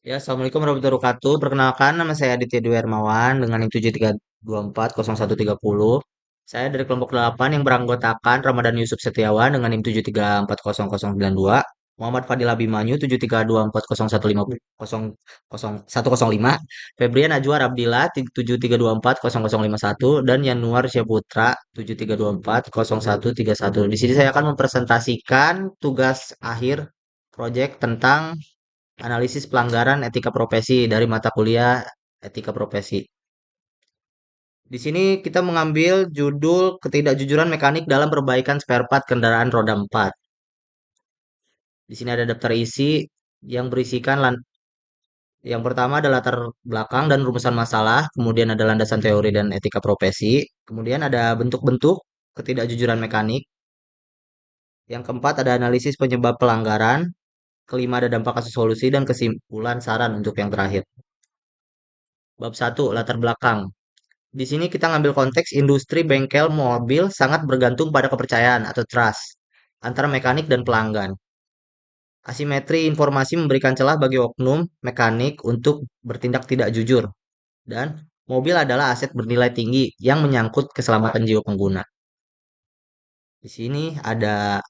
Ya, Assalamualaikum warahmatullahi wabarakatuh. Perkenalkan, nama saya Aditya Dwi Hermawan dengan NIM 73240130. Saya dari kelompok 8 yang beranggotakan Ramadan Yusuf Setiawan dengan NIM 73400092, Muhammad Fadil Abimanyu 73240105, Febrian Ajwar Abdillah 73240051, dan Yanuar Syaputra 73240131. Di sini saya akan mempresentasikan tugas akhir proyek tentang analisis pelanggaran etika profesi dari mata kuliah etika profesi. Di sini kita mengambil judul ketidakjujuran mekanik dalam perbaikan spare part kendaraan roda 4. Di sini ada daftar isi yang berisikan yang pertama adalah latar belakang dan rumusan masalah, kemudian ada landasan teori dan etika profesi, kemudian ada bentuk-bentuk ketidakjujuran mekanik, yang keempat ada analisis penyebab pelanggaran, kelima ada dampak kasus solusi, dan kesimpulan saran untuk yang terakhir. Bab 1, latar belakang. Di sini kita ngambil konteks industri bengkel mobil sangat bergantung pada kepercayaan atau trust antara mekanik dan pelanggan. Asimetri informasi memberikan celah bagi oknum mekanik untuk bertindak tidak jujur. Dan mobil adalah aset bernilai tinggi yang menyangkut keselamatan jiwa pengguna. Di sini ada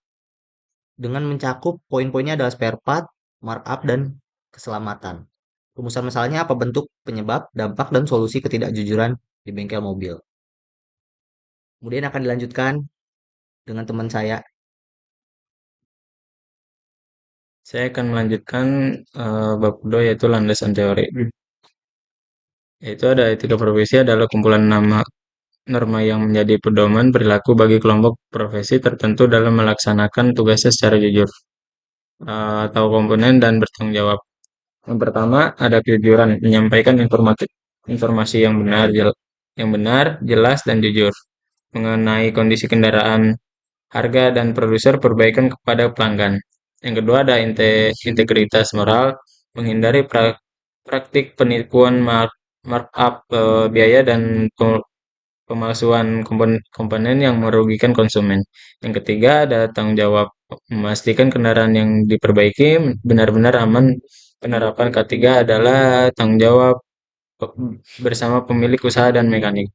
dengan mencakup poin-poinnya adalah spare part, markup, dan keselamatan. Rumusan masalahnya apa bentuk penyebab, dampak, dan solusi ketidakjujuran di bengkel mobil. Kemudian akan dilanjutkan dengan teman saya. Saya akan melanjutkan bab kedua yaitu landasan teori. Yaitu ada etika profesi adalah kumpulan nama norma yang menjadi pedoman perilaku bagi kelompok profesi tertentu dalam melaksanakan tugasnya secara jujur, tahu komponen dan bertanggung jawab. Yang pertama ada kejujuran, menyampaikan informasi yang benar, jelas dan jujur mengenai kondisi kendaraan, harga dan produser perbaikan kepada pelanggan. Yang kedua ada integritas moral, menghindari praktik penipuan markup biaya dan pemalsuan komponen yang merugikan konsumen. Yang ketiga ada tanggung jawab, memastikan kendaraan yang diperbaiki benar-benar aman. Penerapan ketiga adalah tanggung jawab bersama pemilik usaha dan mekanik.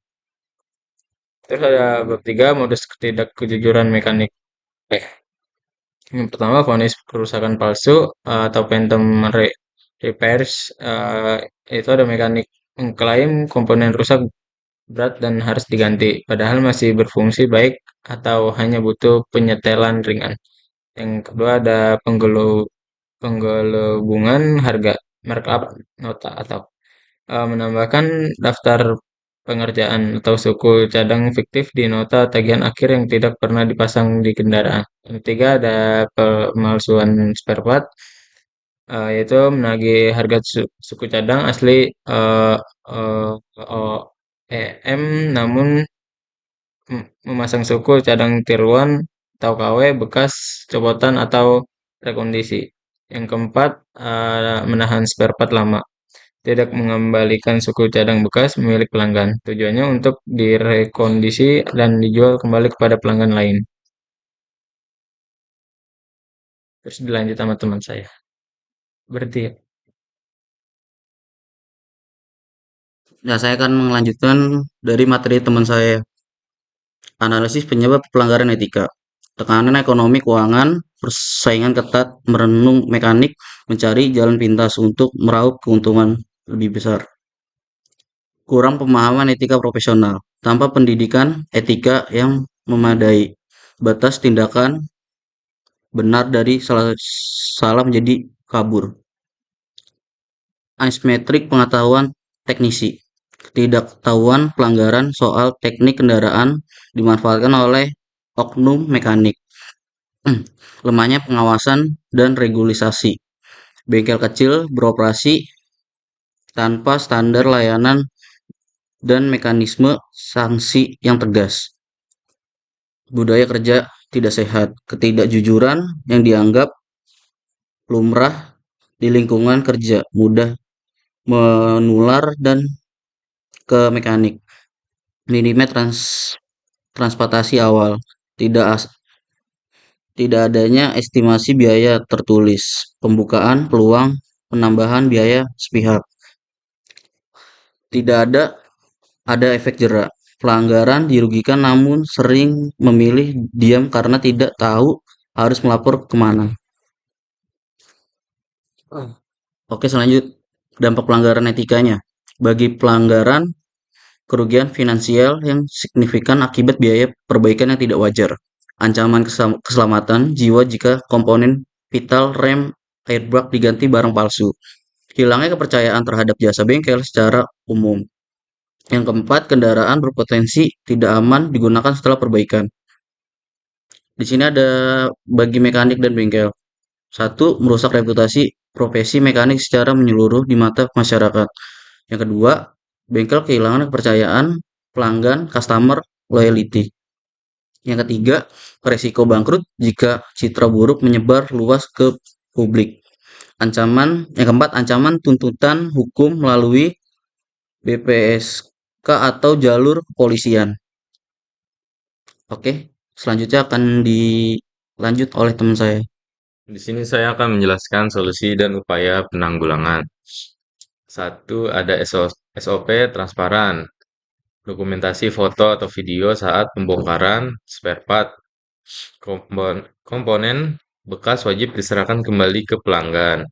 Terus ada bab tiga modus ketidakkejujuran mekanik. Eh, yang pertama, vonis kerusakan palsu atau phantom repairs, itu ada mekanik mengklaim komponen rusak berat dan harus diganti, padahal masih berfungsi baik atau hanya butuh penyetelan ringan. Yang kedua ada penggelembungan harga, markup nota atau menambahkan daftar pengerjaan atau suku cadang fiktif di nota tagihan akhir yang tidak pernah dipasang di kendaraan. Yang ketiga ada pemalsuan spare part, yaitu menagih harga suku cadang asli eh, eh, OEM namun memasang suku cadang tiruan atau KW bekas copotan atau rekondisi. Yang keempat, menahan spare part lama, tidak mengembalikan suku cadang bekas milik pelanggan. Tujuannya untuk direkondisi dan dijual kembali kepada pelanggan lain. Terus dilanjut sama teman saya. Berarti ya. Nah, saya akan melanjutkan dari materi teman saya, analisis penyebab pelanggaran etika. Tekanan ekonomi keuangan, persaingan ketat, merenung mekanik, mencari jalan pintas untuk meraup keuntungan lebih besar. Kurang pemahaman etika profesional, tanpa pendidikan etika yang memadai. Batas tindakan benar dari salah menjadi kabur. Asimetrik pengetahuan teknisi. Ketidaktahuan pelanggaran soal teknik kendaraan dimanfaatkan oleh oknum mekanik. Lemahnya pengawasan dan regulasi. Bengkel kecil beroperasi tanpa standar layanan dan mekanisme sanksi yang tegas. Budaya kerja tidak sehat. Ketidakjujuran yang dianggap lumrah di lingkungan kerja mudah menular dan ke mekanik. Minimnya transportasi awal. Tidak tidak adanya estimasi biaya tertulis. Pembukaan peluang penambahan biaya sepihak. Tidak ada efek jera. Pelanggaran dirugikan namun sering memilih diam karena tidak tahu harus melapor kemana. Oke, selanjut dampak pelanggaran etikanya. Bagi pelanggaran, kerugian finansial yang signifikan akibat biaya perbaikan yang tidak wajar. Ancaman keselamatan jiwa jika komponen vital rem airbag diganti barang palsu. Hilangnya kepercayaan terhadap jasa bengkel secara umum. Yang keempat, kendaraan berpotensi tidak aman digunakan setelah perbaikan. Di sini ada bagi mekanik dan bengkel. Satu, merusak reputasi profesi mekanik secara menyeluruh di mata masyarakat. Yang kedua, bengkel kehilangan kepercayaan pelanggan, customer loyalty. Yang ketiga, resiko bangkrut jika citra buruk menyebar luas ke publik. Yang keempat, ancaman tuntutan hukum melalui BPSK atau jalur kepolisian. Oke, selanjutnya akan dilanjut oleh teman saya. Di sini saya akan menjelaskan solusi dan upaya penanggulangan. Satu, ada SOP transparan, dokumentasi foto atau video saat pembongkaran spare part. Komponen bekas wajib diserahkan kembali ke pelanggan.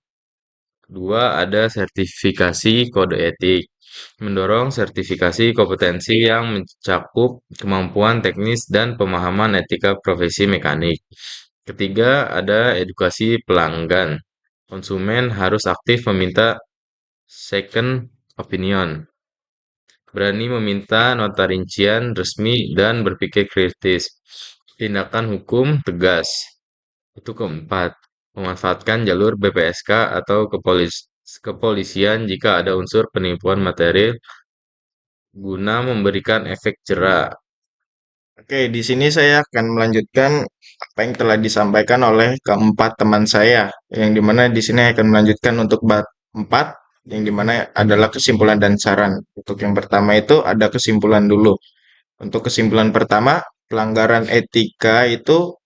Kedua, ada sertifikasi kode etik, mendorong sertifikasi kompetensi yang mencakup kemampuan teknis dan pemahaman etika profesi mekanik. Ketiga, ada edukasi pelanggan. Konsumen harus aktif meminta second opinion, berani meminta nota rincian resmi dan berpikir kritis. Tindakan hukum tegas. Itu keempat, memanfaatkan jalur BPSK atau kepolisian jika ada unsur penipuan materi guna memberikan efek jera. Oke, di sini saya akan melanjutkan apa yang telah disampaikan oleh keempat teman saya, yang dimana di sini akan melanjutkan untuk bab 4, yang dimana adalah kesimpulan dan saran. Untuk yang pertama itu ada kesimpulan dulu. Untuk kesimpulan pertama, pelanggaran etika itu,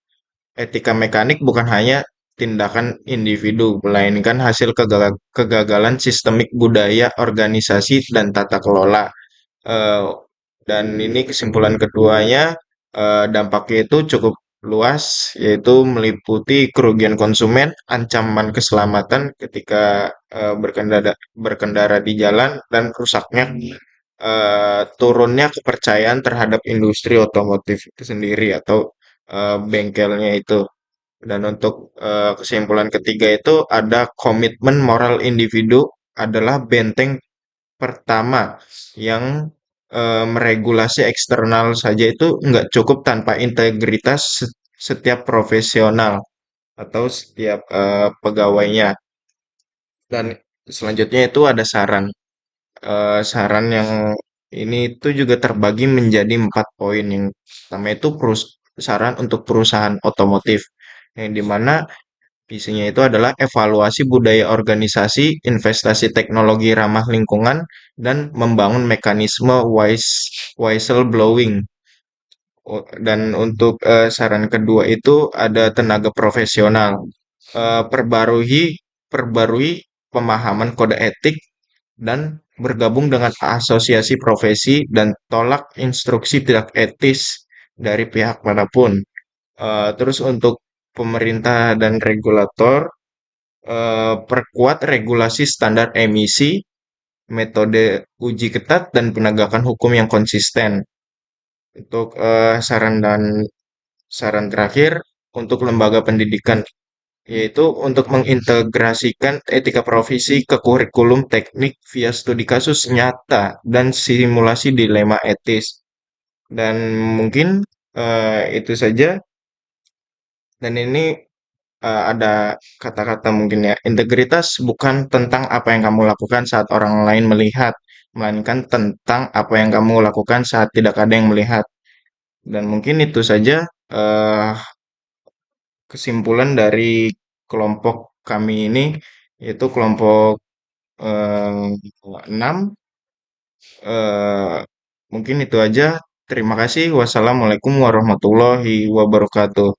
etika mekanik bukan hanya tindakan individu, melainkan hasil kegagalan sistemik budaya, organisasi, dan tata kelola. Eh, dan ini kesimpulan keduanya, dampaknya itu cukup luas, yaitu meliputi kerugian konsumen, ancaman keselamatan ketika berkendara di jalan, dan rusaknya, turunnya kepercayaan terhadap industri otomotif itu sendiri atau bengkelnya itu. Dan untuk kesimpulan ketiga itu ada komitmen moral individu adalah benteng pertama yang meregulasi eksternal saja itu nggak cukup tanpa integritas setiap profesional atau setiap pegawainya. Dan selanjutnya itu ada saran. Saran yang ini itu juga terbagi menjadi 4 poin. Yang pertama itu saran untuk perusahaan otomotif, yang dimana isinya itu adalah evaluasi budaya organisasi, investasi teknologi ramah lingkungan, dan membangun mekanisme whistleblowing. Dan untuk saran kedua itu ada tenaga profesional. Perbarui perbarui pemahaman kode etik dan bergabung dengan asosiasi profesi dan tolak instruksi tidak etis dari pihak manapun. Terus untuk pemerintah dan regulator, perkuat regulasi standar emisi, metode uji ketat, dan penegakan hukum yang konsisten. Untuk saran terakhir untuk lembaga pendidikan, yaitu untuk mengintegrasikan etika profesi ke kurikulum teknik via studi kasus nyata dan simulasi dilema etis. Dan mungkin itu saja. Dan ini ada kata-kata mungkin ya, integritas bukan tentang apa yang kamu lakukan saat orang lain melihat, melainkan tentang apa yang kamu lakukan saat tidak ada yang melihat. Dan mungkin itu saja eh, kesimpulan dari kelompok kami ini, yaitu kelompok 6. Eh, Mungkin itu aja. Terima kasih. Wassalamualaikum warahmatullahi wabarakatuh.